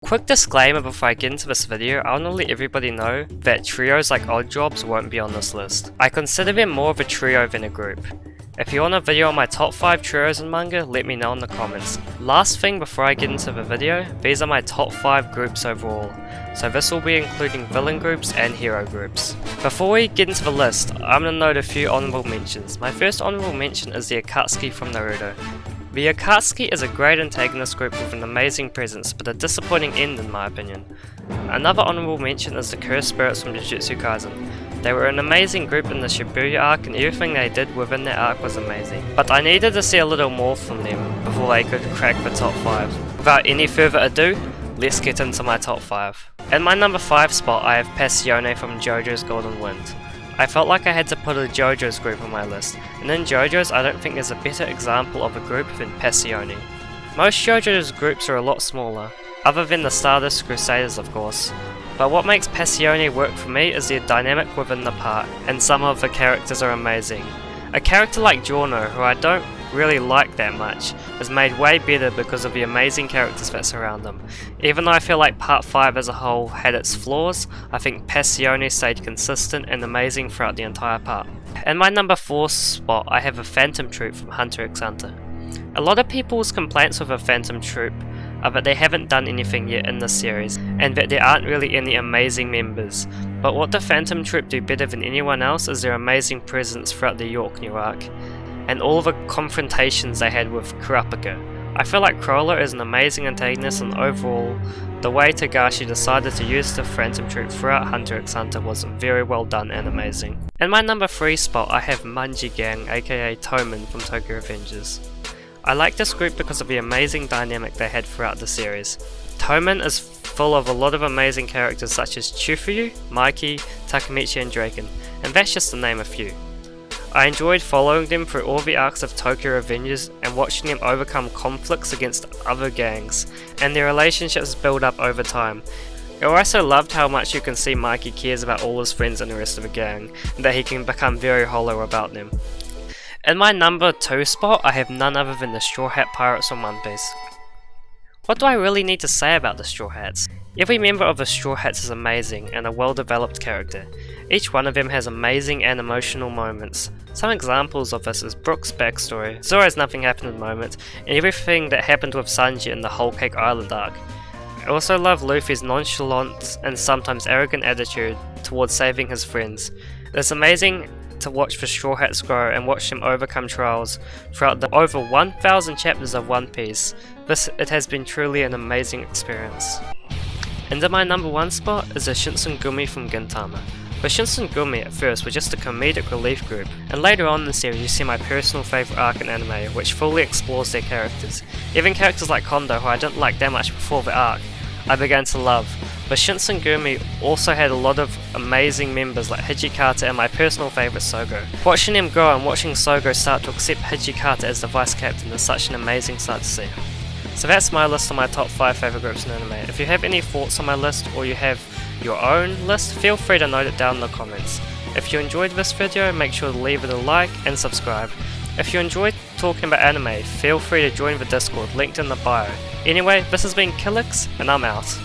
Quick disclaimer before I get into this video, I want to let everybody know that trios like Oddjobs won't be on this list. I consider them more of a trio than a group. If you want a video on my top 5 trios in manga, let me know in the comments. Last thing before I get into the video, these are my top 5 groups overall, so this will be including villain groups and hero groups. Before we get into the list, I'm going to note a few honourable mentions. My first honourable mention is the Akatsuki from Naruto. The Akatsuki is a great antagonist group with an amazing presence, but a disappointing end in my opinion. Another honourable mention is the Cursed Spirits from Jujutsu Kaisen. They were an amazing group in the Shibuya arc and everything they did within that arc was amazing. But I needed to see a little more from them before they could crack the top 5. Without any further ado, let's get into my top 5. In my number 5 spot I have Passione from JoJo's Golden Wind. I felt like I had to put a JoJo's group on my list, and in JoJo's I don't think there's a better example of a group than Passione. Most JoJo's groups are a lot smaller, other than the Stardust Crusaders of course. But what makes Passione work for me is their dynamic within the part, and some of the characters are amazing. A character like Giorno, who I don't really like that much, is made way better because of the amazing characters that surround them. Even though I feel like part 5 as a whole had its flaws, I think Passione stayed consistent and amazing throughout the entire part. In my number 4 spot I have a Phantom Troupe from Hunter x Hunter. A lot of people's complaints with a Phantom Troupe are that they haven't done anything yet in this series, and that there aren't really any amazing members. But what the Phantom Troupe do better than anyone else is their amazing presence throughout the York New arc, and all the confrontations they had with Kurapika. I feel like Crawler is an amazing antagonist, and overall, the way Togashi decided to use the Phantom Troupe throughout Hunter x Hunter was very well done and amazing. In my number 3 spot I have Manji Gang, aka Toman from Tokyo Revengers. I like this group because of the amazing dynamic they had throughout the series. Toman is full of a lot of amazing characters such as Chufuyu, Mikey, Takemichi and Draken, and that's just to name a few. I enjoyed following them through all the arcs of Tokyo Revengers and watching them overcome conflicts against other gangs, and their relationships build up over time. I also loved how much you can see Mikey cares about all his friends and the rest of the gang, and that he can become very hollow about them. In my number 2 spot I have none other than the Straw Hat Pirates from One Piece. What do I really need to say about the Straw Hats? Every member of the Straw Hats is amazing and a well developed character. Each one of them has amazing and emotional moments. Some examples of this is Brook's backstory, Zoro's nothing happened moment, and everything that happened with Sanji in the Whole Cake Island arc. I also love Luffy's nonchalant and sometimes arrogant attitude towards saving his friends. It's amazing to watch the Straw Hats grow and watch them overcome trials throughout the over 1000 chapters of One Piece. It has been truly an amazing experience. And in my number 1 spot is the Shinsengumi from Gintama. The Shinsengumi at first were just a comedic relief group, and later on in the series you see my personal favourite arc in anime, which fully explores their characters. Even characters like Kondo, who I didn't like that much before the arc, I began to love. But Shinsengumi also had a lot of amazing members like Hijikata and my personal favourite Sogo. Watching them grow and watching Sogo start to accept Hijikata as the vice captain is such an amazing sight to see. So that's my list of my top 5 favourite groups in anime. If you have any thoughts on my list or you have your own list, feel free to note it down in the comments. If you enjoyed this video, make sure to leave it a like and subscribe. If you enjoyed talking about anime, feel free to join the Discord linked in the bio. Anyway, this has been Killix and I'm out.